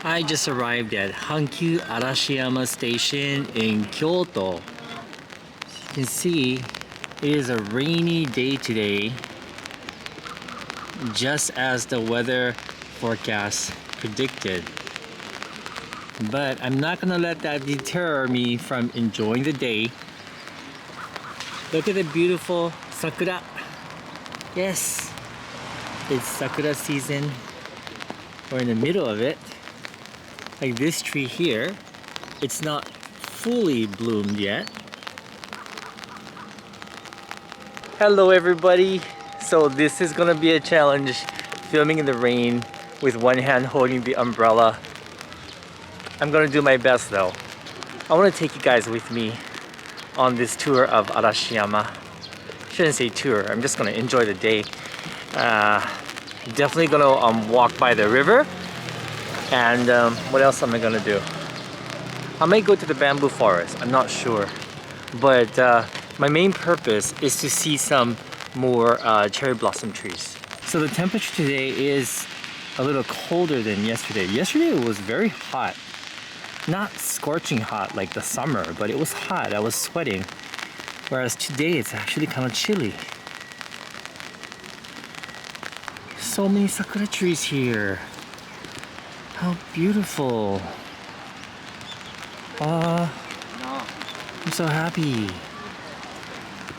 I just arrived at Hankyu Arashiyama Station in Kyoto. As you can see, it is a rainy day today, just as the weather forecast predicted. But I'm not gonna let that deter me from enjoying the day. Look at the beautiful Sakura. Yes, it's Sakura season. We're in the middle of it. Like this tree here, it's not fully bloomed yet. Hello everybody. So this is gonna be a challenge, filming in the rain with one hand holding the umbrella. I'm gonna do my best though. I want to take you guys with me on this tour of Arashiyama. Shouldn't say tour, I'm just gonna enjoy the day. Definitely gonna walk by the river. And what else am I gonna do? I may go to the bamboo forest, I'm not sure. But my main purpose is to see some more cherry blossom trees. So the temperature today is a little colder than yesterday. Yesterday it was very hot. Not scorching hot like the summer, but it was hot. I was sweating. Whereas today it's actually kind of chilly. So many sakura trees here. How beautiful. I'm so happy.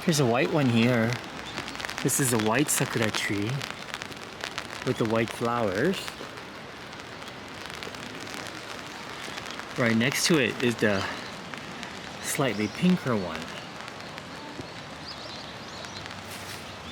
Here's a white one here. This is a white sakura tree with the white flowers. Right next to it is the slightly pinker one.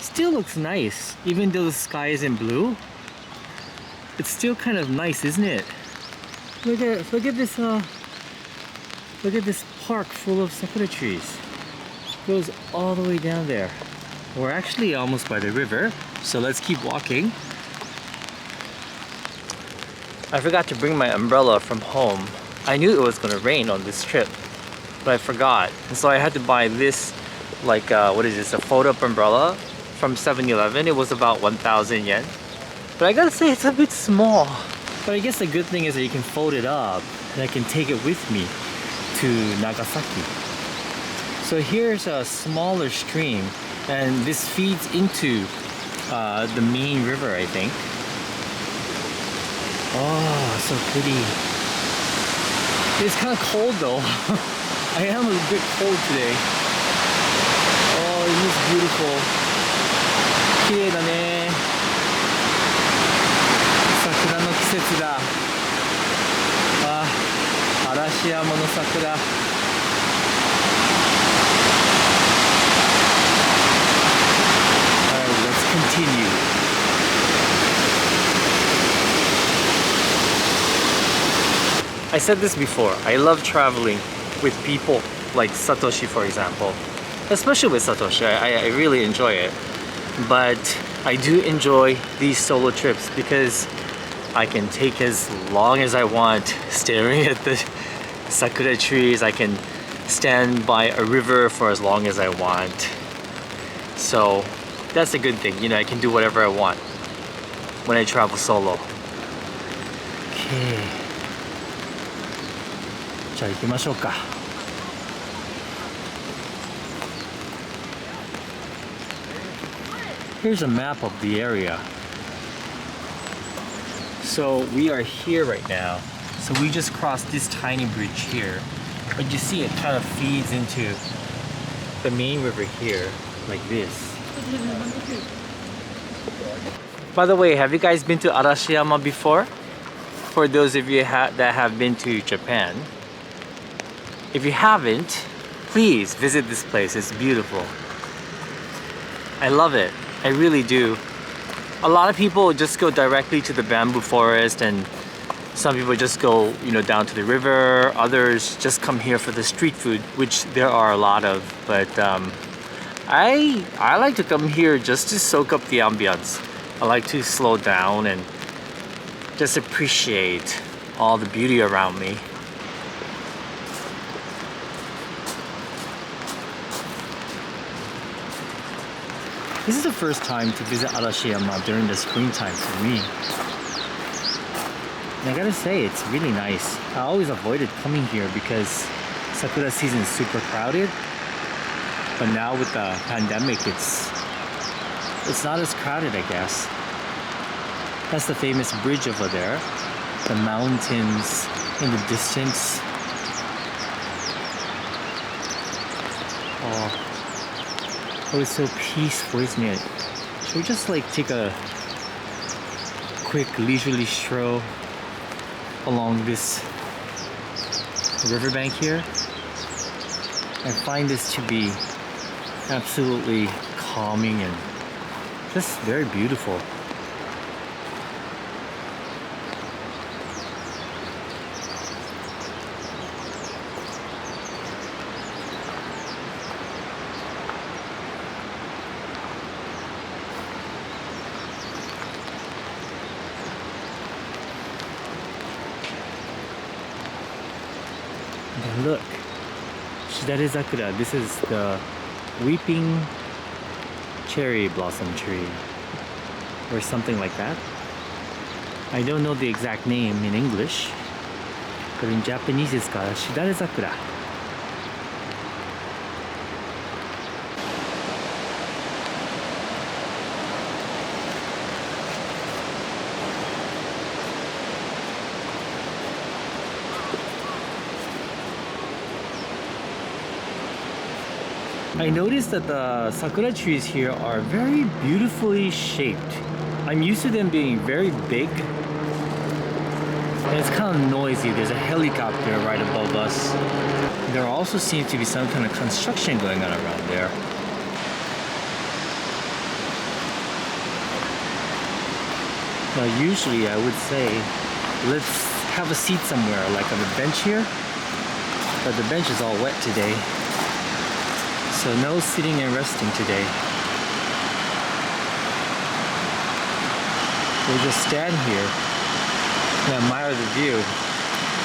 Still looks nice, even though the sky isn't blue. It's still kind of nice, isn't it? Look at this park full of sakura trees. It goes all the way down there. We're actually almost by the river, so let's keep walking. I forgot to bring my umbrella from home. I knew it was gonna rain on this trip, but I forgot. And so I had to buy this, like, what is this, a fold-up umbrella from 7-Eleven. It was about 1,000 yen. But I gotta say, it's a bit small. But I guess the good thing is that you can fold it up and I can take it with me to Nagasaki. So here's a smaller stream and this feeds into the main river, I think. Oh, so pretty. It's kind of cold though. I am a bit cold today. Oh, it is beautiful. 綺麗だね。桜の季節だ。あ、嵐山の桜。Alright, let's continue. I said this before, I love traveling with people like Satoshi, for example. Especially with Satoshi, I really enjoy it. But I do enjoy these solo trips because I can take as long as I want staring at the sakura trees. I can stand by a river for as long as I want. So that's a good thing, you know, I can do whatever I want when I travel solo. Okay. じゃあ行きましょうか。Here's a map of the area. So we are here right now. So we just crossed this tiny bridge here. But you see it kind of feeds into the main river here, like this. By the way, have you guys been to Arashiyama before? For those of you that have been to Japan. If you haven't, please visit this place. It's beautiful. I love it. I really do. A lot of people just go directly to the bamboo forest, and some people just go, you know, down to the river. Others just come here for the street food, which there are a lot of. But I like to come here just to soak up the ambience. I like to slow down and just appreciate all the beauty around me. This is the first time to visit Arashiyama during the springtime for me. And I gotta say, it's really nice. I always avoided coming here because Sakura season is super crowded. But now with the pandemic, it's not as crowded, I guess. That's the famous bridge over there. The mountains in the distance. Oh, it's so peaceful, isn't it? Should we just like take a quick leisurely stroll along this riverbank here? I find this to be absolutely calming and just very beautiful. And look, Shidare Sakura. This is the weeping cherry blossom tree or something like that. I don't know the exact name in English, but in Japanese it's called Shidare Sakura. I noticed that the sakura trees here are very beautifully shaped. I'm used to them being very big, and it's kind of noisy. There's a helicopter right above us. There also seems to be some kind of construction going on around there. Now usually I would say, let's have a seat somewhere, like on the bench here, but the bench is all wet today. So no sitting and resting today. We'll just stand here and admire the view.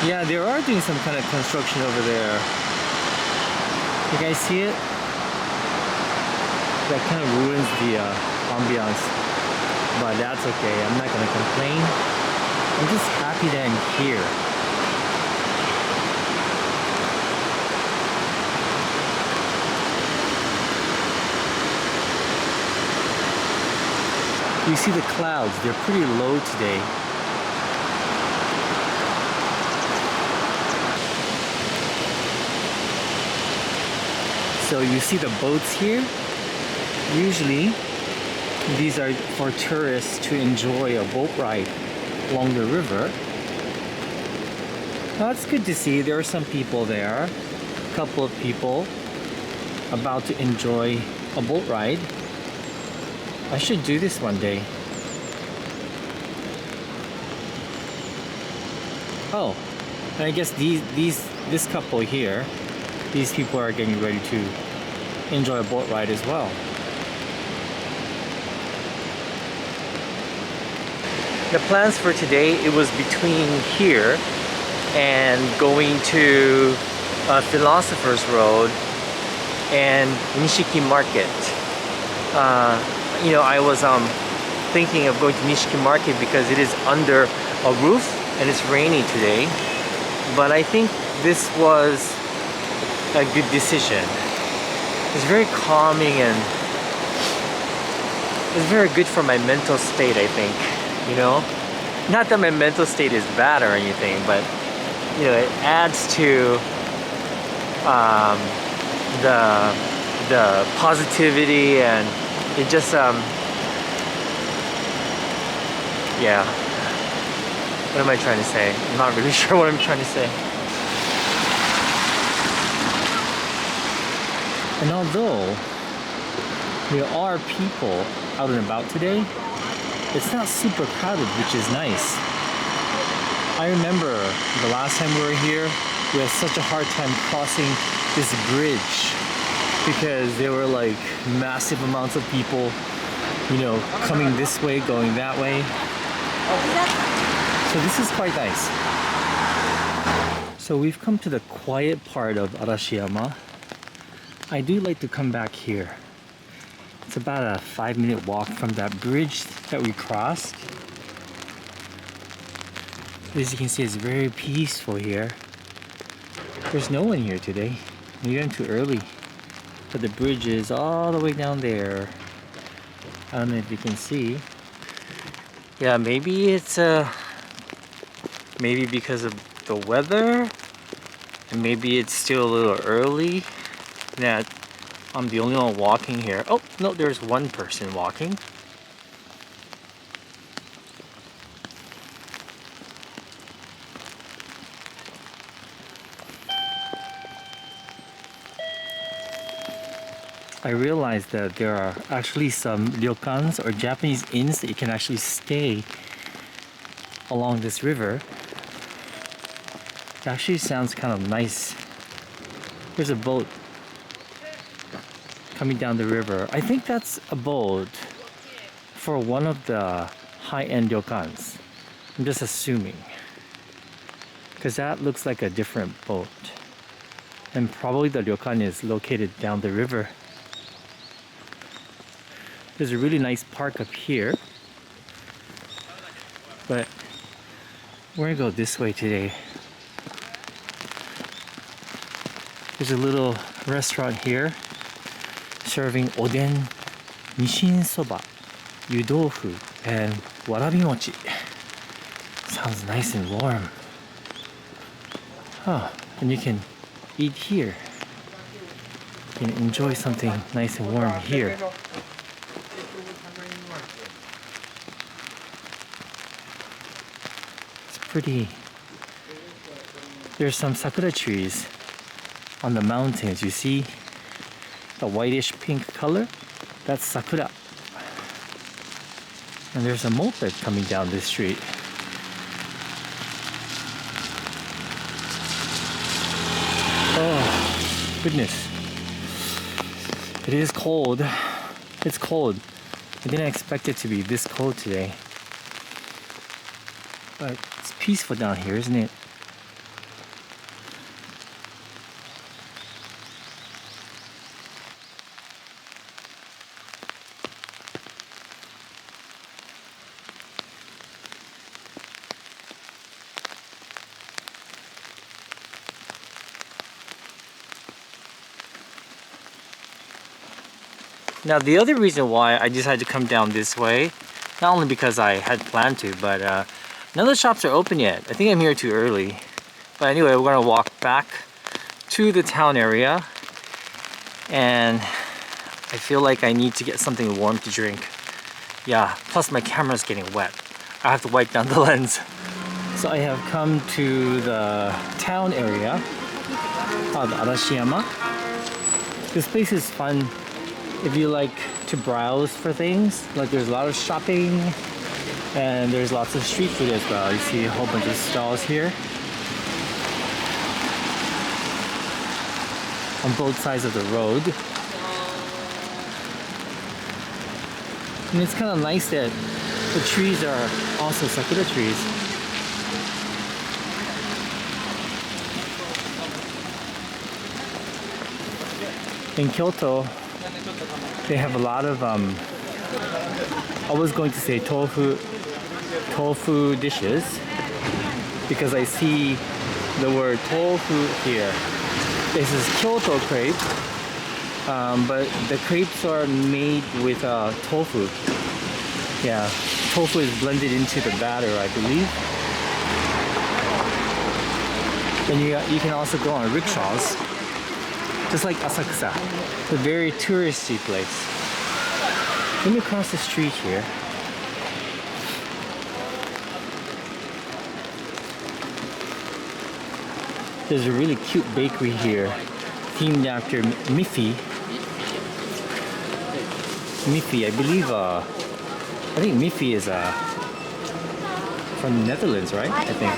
Yeah, they are doing some kind of construction over there. You guys see it? That kind of ruins the ambiance. But that's okay, I'm not gonna complain. I'm just happy that I'm here. You see the clouds, they're pretty low today. So you see the boats here. Usually, these are for tourists to enjoy a boat ride along the river. Now it's good to see there are some people there. A couple of people about to enjoy a boat ride. I should do this one day. Oh, and I guess this couple here, these people are getting ready to enjoy a boat ride as well. The plans for today, it was between here and going to Philosopher's Road and Nishiki Market. You know, I was thinking of going to Nishiki Market because it is under a roof and it's rainy today. But I think this was a good decision. It's very calming and it's very good for my mental state, I think. You know, not that my mental state is bad or anything, but you know, it adds to the positivity, and it just yeah, what am I trying to say? I'm not really sure what I'm trying to say. And although there are people out and about today, it's not super crowded, which is nice. I remember the last time we were here, we had such a hard time crossing this bridge because there were like massive amounts of people, you know, coming this way, going that way. So this is quite nice. So we've come to the quiet part of Arashiyama. I do like to come back here. It's about a 5-minute walk from that bridge that we crossed. As you can see, it's very peaceful here. There's no one here today. Maybe I'm too early. But the bridge is all the way down there. I don't know if you can see. Yeah, maybe it's maybe because of the weather, and maybe it's still a little early that I'm the only one walking here. Oh, no, there's one person walking. I realized that there are actually some ryokans or Japanese inns that you can actually stay along this river. It actually sounds kind of nice. There's a boat coming down the river. I think that's a boat for one of the high-end ryokans. I'm just assuming, because that looks like a different boat, and probably the ryokan is located down the river. There's a really nice park up here, but we're gonna go this way today. There's a little restaurant here serving oden, nishin soba, yudofu, and warabi mochi. Sounds nice and warm. Oh, and you can eat here. You can enjoy something nice and warm here. Pretty. There's some sakura trees on the mountains. You see the whitish pink color? That's sakura. And there's a moped coming down this street. Oh, goodness. It is cold. It's cold. I didn't expect it to be this cold today. But it's peaceful down here, isn't it? Now the other reason why I decided to come down this way, not only because I had planned to, but none of the shops are open yet. I think I'm here too early. But anyway, we're gonna walk back to the town area, and I feel like I need to get something warm to drink. Yeah, plus my camera's getting wet. I have to wipe down the lens. So I have come to the town area of Arashiyama. This place is fun if you like to browse for things. Like, there's a lot of shopping, and there's lots of street food as well. You see a whole bunch of stalls here on both sides of the road. And it's kind of nice that the trees are also sakura trees. In Kyoto, they have a lot of I was going to say tofu dishes, because I see the word tofu here. This is Kyoto crepe, but the crepes are made with tofu. Yeah, tofu is blended into the batter, I believe. And you can also go on rickshaws, just like Asakusa. It's a very touristy place. Let me cross the street here. There's a really cute bakery here, themed after Miffy. Miffy, I believe, I think Miffy is from the Netherlands, right? I think.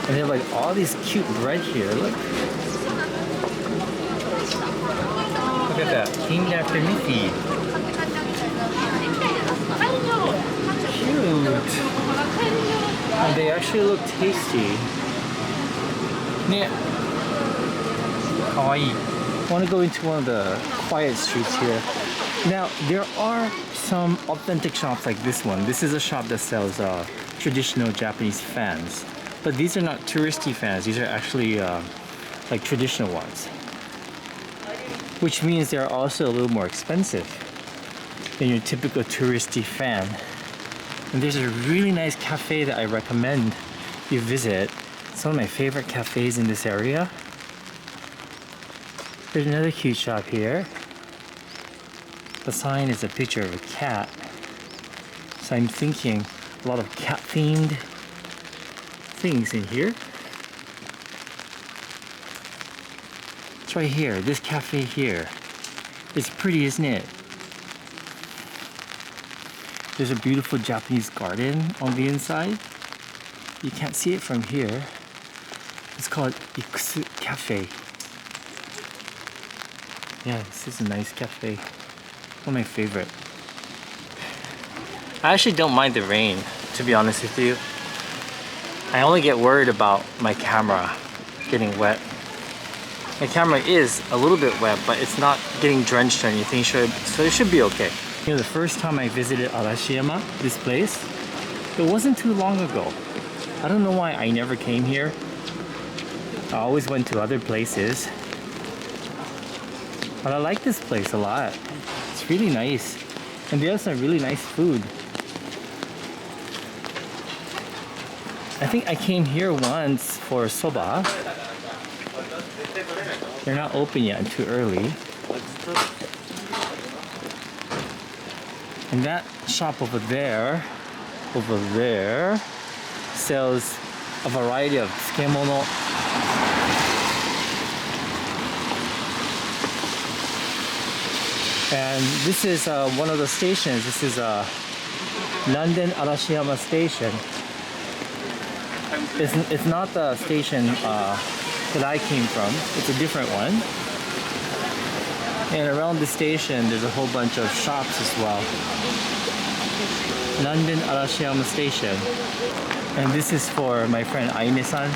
And they have like all these cute bread here, look. Look at that, themed after Miffy. Cute. And they actually look tasty. Yeah. Kawaii. I want to go into one of the quiet streets here. Now, there are some authentic shops like this one. This is a shop that sells traditional Japanese fans. But these are not touristy fans. These are actually like traditional ones. Which means they're also a little more expensive than your typical touristy fan. And there's a really nice cafe that I recommend you visit. It's one of my favorite cafes in this area. There's another cute shop here. The sign is a picture of a cat. So I'm thinking a lot of cat themed things in here. It's right here, this cafe here. It's pretty, isn't it? There's a beautiful Japanese garden on the inside. You can't see it from here. It's called Ikusu Cafe. Yeah, this is a nice cafe. One of my favorite. I actually don't mind the rain, to be honest with you. I only get worried about my camera getting wet. My camera is a little bit wet, but it's not getting drenched or anything, so it should be okay. You know, the first time I visited Arashiyama, this place, it wasn't too long ago. I don't know why I never came here. I always went to other places. But I like this place a lot. It's really nice. And they have some really nice food. I think I came here once for soba. They're not open yet, I'm too early. And that shop over there, sells a variety of tsukemono. And this is one of the stations. This is London Arashiyama station. It's not the station that I came from. It's a different one. And around the station, there's a whole bunch of shops as well. London Arashiyama station. And this is for my friend Aine-san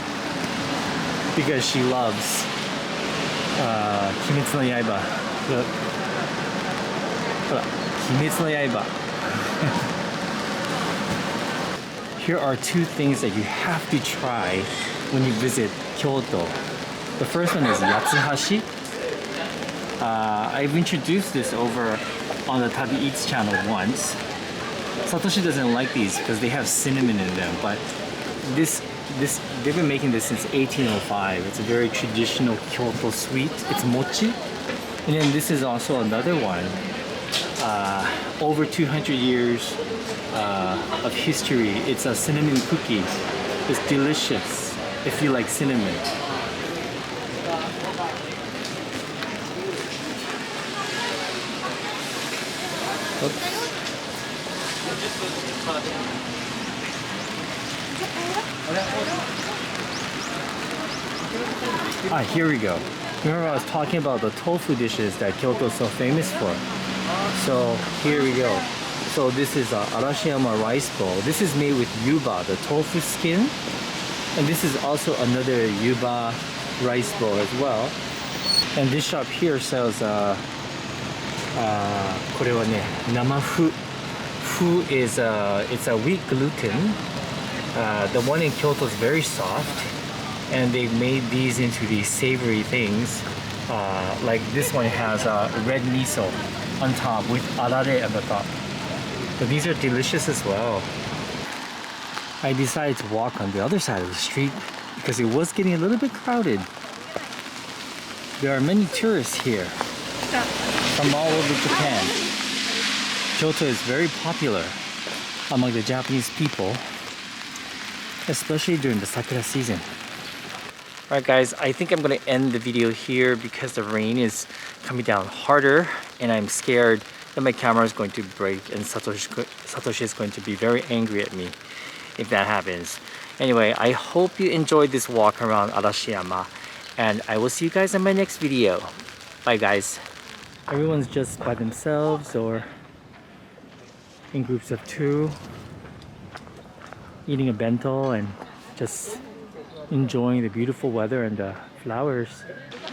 because she loves Kimetsu no Yaiba. Look. Kimetsu no Yaiba. Here are two things that you have to try when you visit Kyoto. The first one is Yatsuhashi. I've introduced this over on the Tabi Eats channel once. Satoshi doesn't like these because they have cinnamon in them, but they've been making this since 1805. It's a very traditional Kyoto sweet. It's mochi. And then this is also another one. Over 200 years of history. It's a cinnamon cookie. It's delicious if you like cinnamon. Oops. Here we go. Remember I was talking about the tofu dishes that Kyoto is so famous for. So here we go. So this is a Arashiyama rice bowl. This is made with yuba, the tofu skin. And this is also another yuba rice bowl as well. And this shop here sells これはね、生麩. Fu is it's a wheat gluten. The one in Kyoto is very soft, and they made these into these savory things. Like this one has red miso on top with arare at the top. But these are delicious as well. I decided to walk on the other side of the street because it was getting a little bit crowded. There are many tourists here from all over Japan. Kyoto is very popular among the Japanese people, especially during the Sakura season. Alright guys, I think I'm going to end the video here because the rain is coming down harder and I'm scared that my camera is going to break and Satoshi is going to be very angry at me if that happens. Anyway, I hope you enjoyed this walk around Arashiyama and I will see you guys in my next video. Bye guys. Everyone's just by themselves or in groups of two, eating a bento and just enjoying the beautiful weather and the flowers.